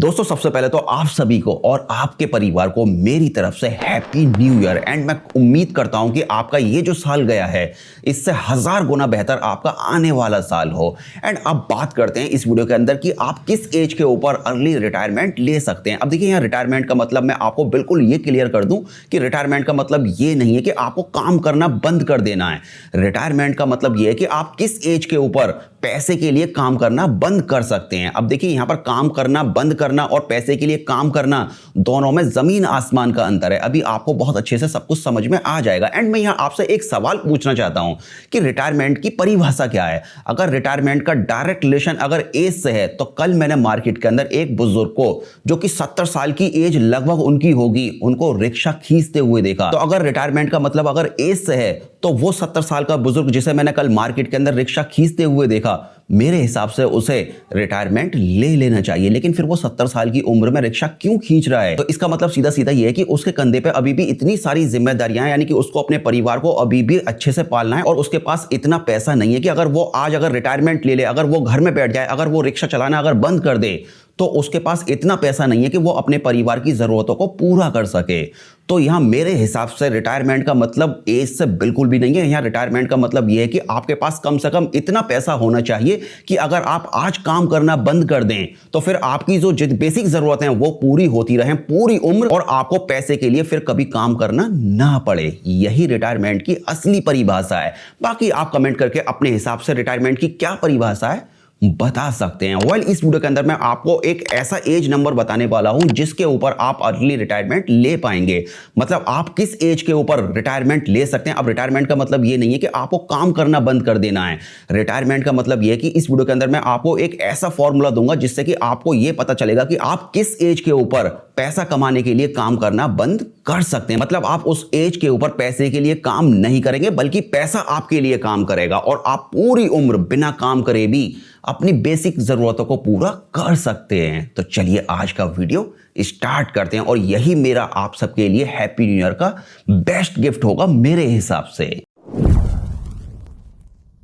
दोस्तों सबसे पहले तो आप सभी को और आपके परिवार को मेरी तरफ से हैप्पी न्यू ईयर। एंड मैं उम्मीद करता हूं कि आपका ये जो साल गया है इससे 1000 गुना बेहतर आपका आने वाला साल हो। एंड अब बात करते हैं इस वीडियो के अंदर कि आप किस एज के ऊपर अर्ली रिटायरमेंट ले सकते हैं। अब देखिए यहाँ रिटायरमेंट का मतलब मैं आपको बिल्कुल ये क्लियर कर दूं कि रिटायरमेंट का मतलब ये नहीं है कि आपको काम करना बंद कर देना है। रिटायरमेंट का मतलब ये है कि आप किस एज के ऊपर पैसे के लिए काम करना बंद कर सकते हैं। अब देखिए यहां पर काम करना बंद करना और पैसे के लिए काम करना दोनों में जमीन आसमान का अंतर है। अभी आपको बहुत अच्छे से सब कुछ समझ में आ जाएगा। एंड मैं यहां आपसे एक सवाल पूछना चाहता हूं कि रिटायरमेंट की परिभाषा क्या है। अगर रिटायरमेंट का डायरेक्ट रिलेशन अगर एज से है तो कल मैंने मार्केट के अंदर एक बुजुर्ग को जो कि 70 साल की एज लगभग उनकी होगी, उनको रिक्शा खींचते हुए देखा। तो अगर रिटायरमेंट का मतलब अगर एज से है तो वो 70 साल का बुजुर्ग जिसे मैंने कल मार्केट के अंदर रिक्शा खींचते हुए देखा, मेरे हिसाब से उसे रिटायरमेंट ले लेना चाहिए। लेकिन फिर वो 70 साल की उम्र में रिक्शा क्यों खींच रहा है? तो इसका मतलब सीधा सीधा ये है कि उसके कंधे पे अभी भी इतनी सारी जिम्मेदारियां हैं, यानी कि उसको अपने परिवार को अभी भी अच्छे से पालना है और उसके पास इतना पैसा नहीं है कि अगर वो आज अगर रिटायरमेंट ले ले, अगर वो घर में बैठ जाए, अगर वो रिक्शा चलाना अगर बंद कर दे तो उसके पास इतना पैसा नहीं है कि वो अपने परिवार की जरूरतों को पूरा कर सके। तो यहां मेरे हिसाब से रिटायरमेंट का मतलब एज से बिल्कुल भी नहीं है। यहां रिटायरमेंट का मतलब यह है कि आपके पास कम से कम इतना पैसा होना चाहिए कि अगर आप आज काम करना बंद कर दें तो फिर आपकी जो बेसिक जरूरतें हैं वो पूरी होती रहें पूरी उम्र और आपको पैसे के लिए फिर कभी काम करना ना पड़े। यही रिटायरमेंट की असली परिभाषा है। बाकी आप कमेंट करके अपने हिसाब से रिटायरमेंट की क्या परिभाषा है बता सकते हैं। वेल इस वीडियो के अंदर मैं आपको एक ऐसा एज नंबर बताने वाला हूं जिसके ऊपर आप अर्ली रिटायरमेंट ले पाएंगे। मतलब आप किस एज के ऊपर रिटायरमेंट ले सकते हैं। अब रिटायरमेंट का मतलब ये नहीं है कि आपको काम करना बंद कर देना है। रिटायरमेंट का मतलब ये है कि इस वीडियो के अंदर मैं आपको एक ऐसा फॉर्मूला दूंगा जिससे कि आपको ये पता चलेगा कि आप किस एज के ऊपर पैसा कमाने के लिए काम करना बंद कर सकते हैं। मतलब आप उस एज के ऊपर पैसे के लिए काम नहीं करेंगे बल्कि पैसा आपके लिए काम करेगा और आप पूरी उम्र बिना काम करे भी अपनी बेसिक जरूरतों को पूरा कर सकते हैं। तो चलिए आज का वीडियो स्टार्ट करते हैं और यही मेरा आप सबके लिए हैप्पी न्यू ईयर का बेस्ट गिफ्ट होगा मेरे हिसाब से।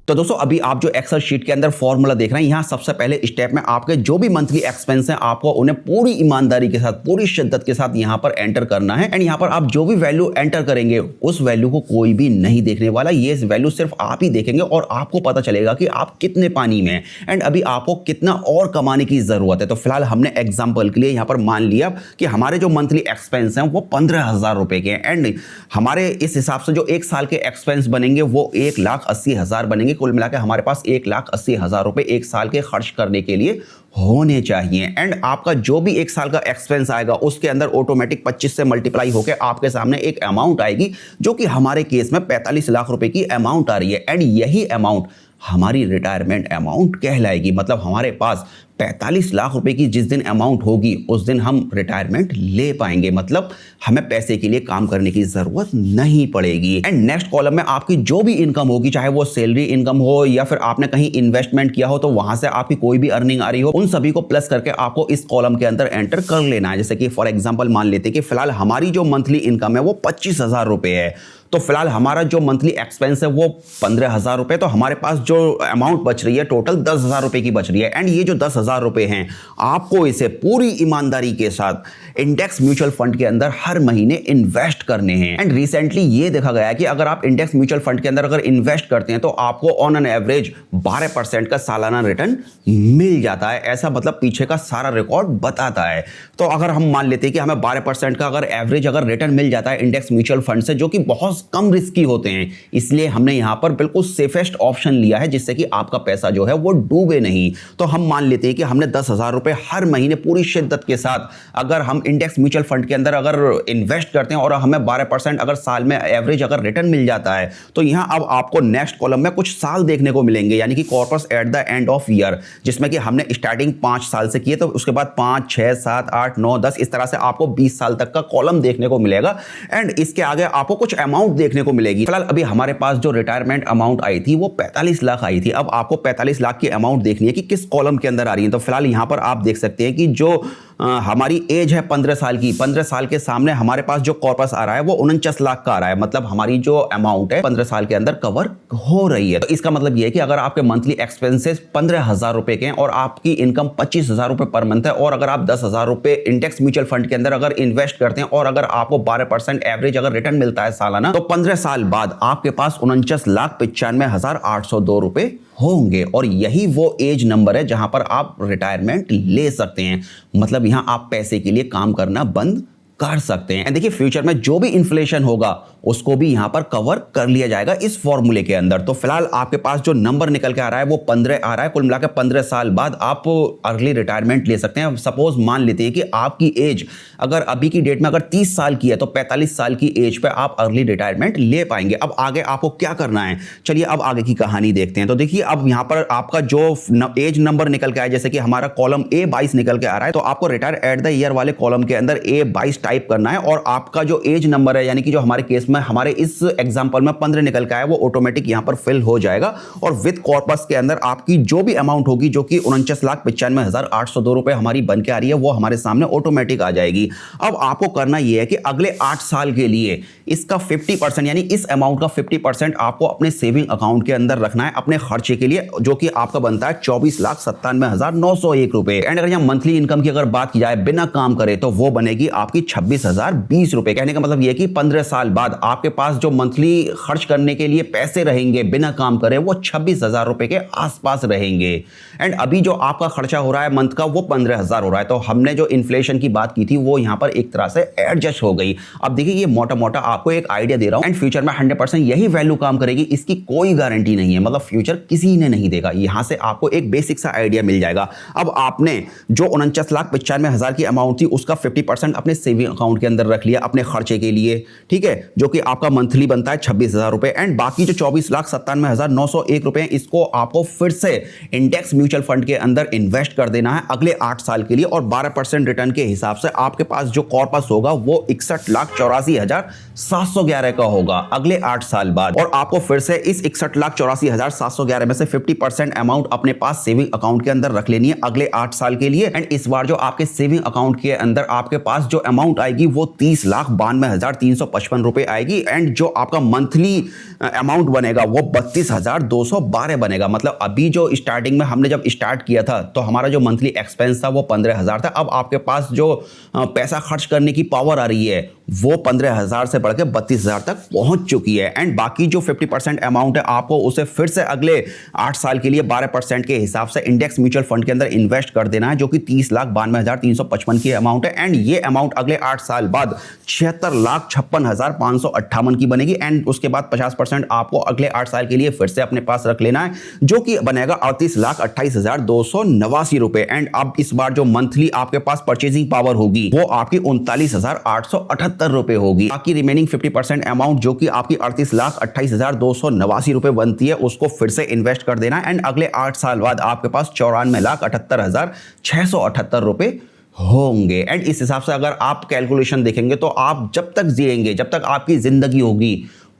तो दोस्तों अभी आप जो एक्सेल शीट के अंदर फॉर्मूला देख रहे हैं, यहां सबसे पहले स्टेप में आपके जो भी मंथली एक्सपेंस हैं आपको उन्हें पूरी ईमानदारी के साथ पूरी शिद्दत के साथ यहां पर एंटर करना है। एंड यहां पर आप जो भी वैल्यू एंटर करेंगे उस वैल्यू को कोई भी नहीं देखने वाला, ये वैल्यू सिर्फ आप ही देखेंगे और आपको पता चलेगा कि आप कितने पानी में हैं एंड अभी आपको कितना और कमाने की जरूरत है। तो फिलहाल हमने एग्जाम्पल के लिए यहां पर मान लिया कि हमारे जो मंथली एक्सपेंस हैं वो 15,000 रुपए के हैं एंड हमारे इस हिसाब से जो एक साल के एक्सपेंस बनेंगे वो 1,80,000 बनेंगे। कुल मिला के हमारे पास 1,80,000 रुपए एक साल के खर्च करने के लिए होने चाहिए। एंड आपका जो भी एक साल का एक्सपेंस आएगा उसके अंदर ऑटोमेटिक 25 से मल्टीप्लाई होकर आपके सामने एक अमाउंट आएगी जो कि हमारे केस में 45 लाख रुपए की अमाउंट आ रही है। एंड यही अमाउंट हमारी रिटायरमेंट अमाउंट कहलाएगी। मतलब हमारे पास 45 लाख रुपए की जिस दिन अमाउंट होगी उस दिन हम रिटायरमेंट ले पाएंगे। मतलब हमें पैसे के लिए काम करने की जरूरत नहीं पड़ेगी। एंड नेक्स्ट कॉलम में आपकी जो भी इनकम होगी, चाहे वो सैलरी इनकम हो या फिर आपने कहीं इन्वेस्टमेंट किया हो तो वहां से आपकी कोई भी अर्निंग आ रही हो, उन सभी को प्लस करके आपको इस कॉलम के अंदर एंटर कर लेना है। जैसे कि फॉर एग्जाम्पल मान लेते हैं कि फिलहाल हमारी जो मंथली इनकम है वो 25,000 रुपए है, तो फिलहाल हमारा जो मंथली एक्सपेंस है वो 15,000 रुपए, तो हमारे पास जो अमाउंट बच रही है टोटल 10,000 रुपए की बच रही है। एंड ये जो 10,000 रुपए हैं आपको इसे पूरी ईमानदारी के साथ इंडेक्स म्यूचुअल फंड के अंदर हर महीने इन्वेस्ट करने हैं। एंड रिसेंटली ये देखा गया है कि अगर आप इंडेक्स म्यूचुअल फंड के अंदर अगर इन्वेस्ट करते हैं तो आपको ऑन एन एवरेज 12% का सालाना रिटर्न मिल जाता है। ऐसा मतलब पीछे का सारा रिकॉर्ड बताता है। तो अगर हम मान लेते हैं कि हमें 12% का अगर एवरेज अगर रिटर्न मिल जाता है इंडेक्स म्यूचुअल फंड से, जो कि बहुत कम रिस्की होते हैं, इसलिए हमने यहां पर बिल्कुल सेफेस्ट ऑप्शन लिया है जिससे कि आपका पैसा जो है वो डूबे नहीं। तो हम मान लेते हैं कि हमने 10,000 रुपए हर महीने पूरी शिद्दत के साथ अगर हम इंडेक्स म्यूचुअल फंड के अंदर अगर इन्वेस्ट करते हैं और हमें 12% अगर साल में एवरेज अगर रिटर्न मिल जाता है तो यहां अब आपको नेक्स्ट कॉलम में कुछ साल देखने को मिलेंगे, यानी कि corpus at the end of year, जिसमें कि हमने स्टार्टिंग 5 साल से किए तो उसके बाद 5, 6, 7, 8, 9, 10 इस तरह से आपको 20 साल तक का कॉलम देखने को मिलेगा। एंड इसके आगे आपको कुछ अमाउंट देखने को मिलेगी। फिलहाल अभी हमारे पास जो रिटायरमेंट अमाउंट आई थी वो 45 लाख आई थी। अब आपको 45 लाख की अमाउंट देखनी है कि किस कॉलम के अंदर आ रही है। तो फिलहाल यहां पर आप देख सकते हैं कि जो हमारी एज है 15 साल की, 15 साल के सामने हमारे पास जो कॉर्पस आ रहा है वो 49 लाख का आ रहा है, मतलब हमारी जो अमाउंट है 15 साल के अंदर कवर हो रही है। तो इसका मतलब ये है कि अगर आपके मंथली एक्सपेंसेस 15,000 रुपए के हैं और आपकी इनकम 25,000 रुपए पर मंथ है, और अगर आप 10,000 रुपए इंडेक्स म्यूचुअल फंड के अंदर अगर इन्वेस्ट करते हैं और अगर आपको 12% एवरेज अगर रिटर्न मिलता है सालाना, तो 15 साल बाद आपके पास 49,95,802 रुपए होंगे। और यही वो एज नंबर है जहां पर आप रिटायरमेंट ले सकते हैं, मतलब यहां आप पैसे के लिए काम करना बंद कर सकते हैं। देखिए फ्यूचर में जो भी इन्फ्लेशन होगा उसको भी यहां पर कवर कर लिया जाएगा इस फॉर्मूले के अंदर। तो फिलहाल आपके पास जो नंबर निकल के आ रहा है वो 15 आ रहा है। कुल मिलाकर 15 साल बाद आप अर्ली रिटायरमेंट ले सकते हैं। सपोज मान लेते हैं कि आपकी एज अगर अभी की डेट में अगर 30 साल की है तो 45 साल की एज पे आप अर्ली रिटायरमेंट ले पाएंगे। अब आगे आपको क्या करना है, चलिए अब आगे की कहानी देखते हैं। तो देखिए अब यहां पर आपका जो एज नंबर निकल के आया, जैसे कि हमारा कॉलम A22 निकल के आ रहा है, तो आपको रिटायर एट द ईयर वाले कॉलम के अंदर A22 टाइप करना है और आपका जो एज नंबर है, यानी कि जो हमारे केस में हमारे इस एग्जांपल में 15 निकल के आया, वो ऑटोमेटिक यहां पर फिल हो जाएगा और विद कॉर्पस के अंदर आपकी जो भी अमाउंट होगी, जो कि 49,95,802 रुपए हमारी बन के आ रही है, वो हमारे सामने ऑटोमेटिक आ जाएगी। अब आपको करना यह है कि अगले 8 साल के लिए इसका 50% यानी इस अमाउंट का 50% आपको अपने सेविंग अकाउंट के अंदर रखना है अपने खर्चे के लिए, जो कि आपका बनता है 24,97,901 रुपए। एंड अगर यहां मंथली इनकम की अगर बात की जाए बिना काम करे तो वो बनेगी आपकी 26,020 रुपए। कहने का मतलब यह कि 15 साल बाद आपके पास जो मंथली खर्च करने के लिए पैसे रहेंगे बिना काम करे वो 26,000 रुपए के आसपास रहेंगे। एंड अभी जो आपका खर्चा हो रहा है मंथ का वो 15,000 हो रहा है। तो हमने जो इन्फ्लेशन की बात की थी वो यहां पर एक तरह से एडजस्ट हो गई। अब देखिए ये मोटा मोटा आपको एक आइडिया दे रहा हूं, एंड फ्यूचर में 100% यही वैल्यू काम करेगी, इसकी कोई गारंटी नहीं है, मतलब फ्यूचर किसी ने नहीं देगा। यहां से आपको एक बेसिक सा आइडिया मिल जाएगा। अब आपने जो 49,95,000 की अमाउंट थी उसका 50% अपने सेविंग अकाउंट के अंदर रख लिया अपने खर्चे के लिए, ठीक है, जो कि आपका मंथली बनता है 26,000 रुपए। एंड बाकी जो 24,97,901 रुपए इसको आपको फिर से इंडेक्स म्यूचुअल फंड के अंदर इन्वेस्ट कर देना है अगले 8 साल के लिए, और 12% रिटर्न के हिसाब से आपके पास जो कॉर्पस होगा वो 61,84,711 का होगा अगले 8 साल बाद। और आपको फिर से इस 61,84,711 में से 50% अमाउंट अपने पास सेविंग अकाउंट के अंदर रख लेनी है अगले 8 साल के लिए। एंड इस बार जो आपके सेविंग अकाउंट के अंदर आपके पास जो अमाउंट आएगी वो 30,92,355 रुपए आएगी। एंड जो आपका मंथली अमाउंट बनेगा वो 32,212 बनेगा। मतलब अभी जो स्टार्टिंग में हमने जब स्टार्ट किया था तो हमारा जो मंथली एक्सपेंस था वो 15,000 था। अब आपके पास जो पैसा खर्च करने की पावर आ रही है वो 15,000 से बढ़ के 32,000 तक पहुंच चुकी है। एंड बाकी जो 50% अमाउंट है आपको उसे फिर से अगले 8 साल के लिए 12% के हिसाब से इंडेक्स म्यूचुअल फंड के अंदर इन्वेस्ट कर देना है, जो कि 30,92,355 की अमाउंट है। एंड ये अमाउंट अगले 8 साल बाद 76,56,558 की बनेगी। एंड उसके बाद 50% आपको अगले 8 साल के लिए फिर से अपने पास रख लेना है, जो कि बनेगा 38,28,289 रुपए। एंड अब इस बार जो मंथली आपके पास परचेजिंग पावर होगी वो आपकी 39,878 रुपए होगी। बाकी रिमेनिंग 50% अमाउंट जो कि आपकी 38,28,289 रुपए बनती है उसको फिर से इन्वेस्ट कर देना है। एंड अगले 8 साल बाद आपके पास 94,78,678 रुपए होंगे। एंड इस हिसाब से अगर आप कैलकुलेशन देखेंगे तो आप जब तक जिएंगे, जब तक आपकी जिंदगी होगी,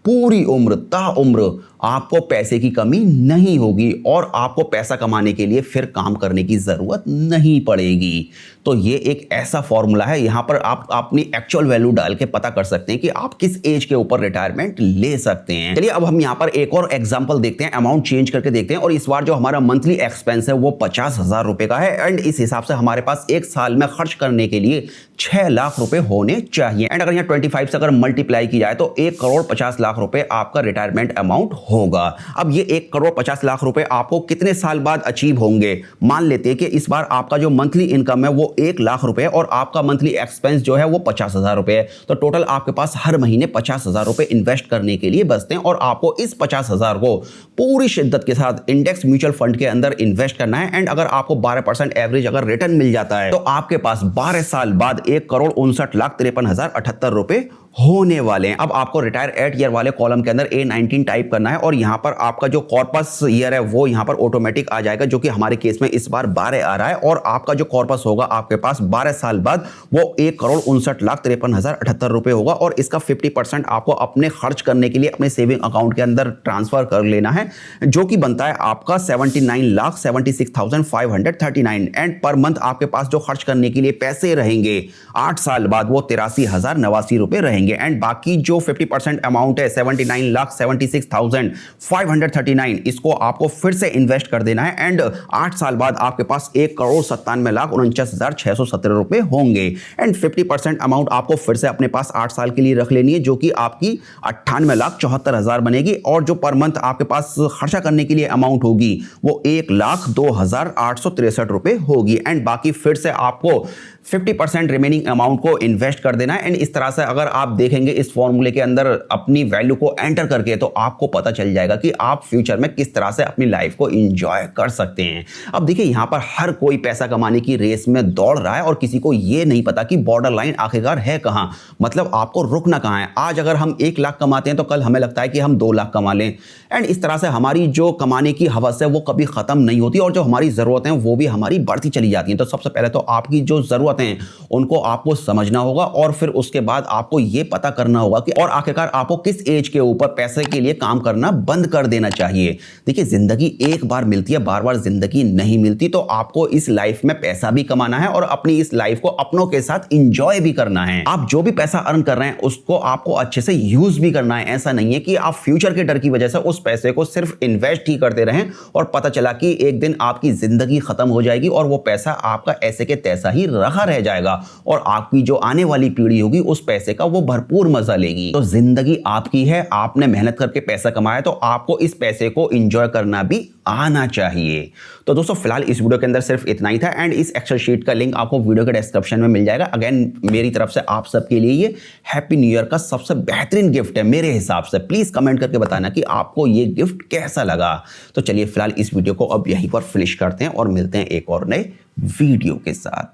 पूरी उम्र ताउम्र आपको पैसे की कमी नहीं होगी और आपको पैसा कमाने के लिए फिर काम करने की जरूरत नहीं पड़ेगी। तो ये एक ऐसा फॉर्मूला है, यहां पर आप अपनी एक्चुअल वैल्यू डाल के पता कर सकते हैं कि आप किस एज के ऊपर रिटायरमेंट ले सकते हैं। चलिए अब हम यहां पर एक और एग्जांपल देखते हैं, अमाउंट चेंज करके देखते हैं। और इस बार जो हमारा मंथली एक्सपेंस है वो 50,000 रुपए का है। एंड इस हिसाब से हमारे पास एक साल में खर्च करने के लिए 6 लाख रुपए होने चाहिए। एंड अगर यहाँ 25 से अगर मल्टीप्लाई की जाए तो 1,50,00,000 रुपए आपका रिटायरमेंट अमाउंट होगा। अब ये 1,50,00,000 रुपए आपको कितने साल बाद अचीव होंगे? मान लेते हैं कि इस बार आपका जो मंथली इनकम है वो 1 लाख रुपए और आपका मंथली एक्सपेंस जो है वो 50,000 रुपए है। तो टोटल आपके पास हर महीने 50,000 रुपए इन्वेस्ट करने के लिए बचते हैं और आपको इस 50,000 को पूरी शिद्दत के साथ इंडेक्स म्यूचुअल फंड के अंदर इन्वेस्ट करना है। एंड अगर आपको 12% एवरेज अगर रिटर्न मिल जाता है तो आपके पास 12 साल बाद 1,59,53,58 रुपए होने वाले हैं। अब आपको रिटायर एट ईयर वाले कॉलम के अंदर A19 टाइप करना है और यहाँ पर आपका जो कॉर्पस ईयर है वो यहाँ पर ऑटोमेटिक आ जाएगा, जो कि हमारे केस में इस बार 12 आ रहा है। और आपका जो कॉर्पस होगा आपके पास 12 साल बाद वो 1,59,53,078 रुपए होगा। और इसका 50% आपको अपने खर्च करने के लिए अपने सेविंग अकाउंट के अंदर ट्रांसफर कर लेना है, जो कि बनता है आपका 79,76,539। एंड पर मंथ आपके पास जो खर्च करने के लिए पैसे रहेंगे 8 साल बाद वो 83,089 रुपए रहेंगे। एंड बाकी जो 50% अमाउंट है 79,76,539, इसको आपको फिर से इन्वेस्ट कर देना है। एंड 8 साल बाद आपके पास 1,97,49,617 रुपए होंगे। एंड 50% अमाउंट आपको फिर से अपने पास 8 साल के लिए रख लेनी है, जो कि आपकी 98,74,000 बनेगी। और जो पर मंथ आपके पास खर्चा करने के लिए अमाउंट होगी वो 1,02,863 रुपए होगी। एंड बाकी फिर से आपको 50% रिमेनिंग अमाउंट को इन्वेस्ट कर देना है। एंड इस तरह से अगर आप देखेंगे इस फॉर्मूले के अंदर अपनी वैल्यू को एंटर करके, तो आपको पता चल जाएगा कि आप फ्यूचर में किस तरह से अपनी लाइफ को एंजॉय कर सकते हैं। अब देखिए यहां पर हर कोई पैसा कमाने की रेस में दौड़ रहा है और किसी को यह नहीं पता कि बॉर्डर लाइन आखिरकार है कहां, मतलब आपको रुकना कहां है। आज अगर हम 1 लाख कमाते हैं तो कल हमें लगता है कि हम 2 लाख कमा लें। एंड इस तरह से हमारी जो कमाने की हवस है वो कभी खत्म नहीं होती और जो हमारी जरूरतें हैं वो भी हमारी बढ़ती चली जाती हैं। तो सबसे पहले तो आपकी जो जरूरतें हैं उनको आपको समझना होगा और फिर उसके बाद आपको यह पता करना होगा कि और आखिरकार आपको किस एज के ऊपर पैसे के लिए काम करना बंद कर देना चाहिए। देखिए जिंदगी एक बार मिलती है, बार बार जिंदगी नहीं मिलती। तो आपको इस लाइफ में पैसा भी कमाना है और अपनी इस लाइफ को अपनों के साथ एंजॉय भी करना है। आप जो भी पैसा अर्न कर रहे हैं उसको आपको अच्छे से यूज भी करना है। ऐसा नहीं है कि आप फ्यूचर के डर की वजह से उस पैसे को सिर्फ इन्वेस्ट ही करते रहें और पता चला कि एक दिन आपकी जिंदगी खत्म हो जाएगी और वो पैसा आपका ऐसे के तैसा ही रखा रह जाएगा और आपकी जो आने वाली पीढ़ी होगी उस पैसे का वो भरपूर मजा लेगी। तो जिंदगी आपकी है, आपने मेहनत करके पैसा कमाया तो आपको इस पैसे को एंजॉय करना भी आना चाहिए। तो दोस्तों फिलहाल इस वीडियो के अंदर सिर्फ इतना ही था। एंड इस एक्सेल शीट का लिंक आपको वीडियो के डिस्क्रिप्शन में मिल जाएगा। अगेन मेरी तरफ से आप सबके लिए ये हैप्पी न्यू ईयर का सबसे बेहतरीन गिफ्ट है मेरे हिसाब से। प्लीज कमेंट करके बताना कि आपको ये गिफ्ट कैसा लगा। तो चलिए फिलहाल इस वीडियो को अब यहीं पर फिनिश करते हैं और मिलते हैं एक और नए वीडियो के साथ।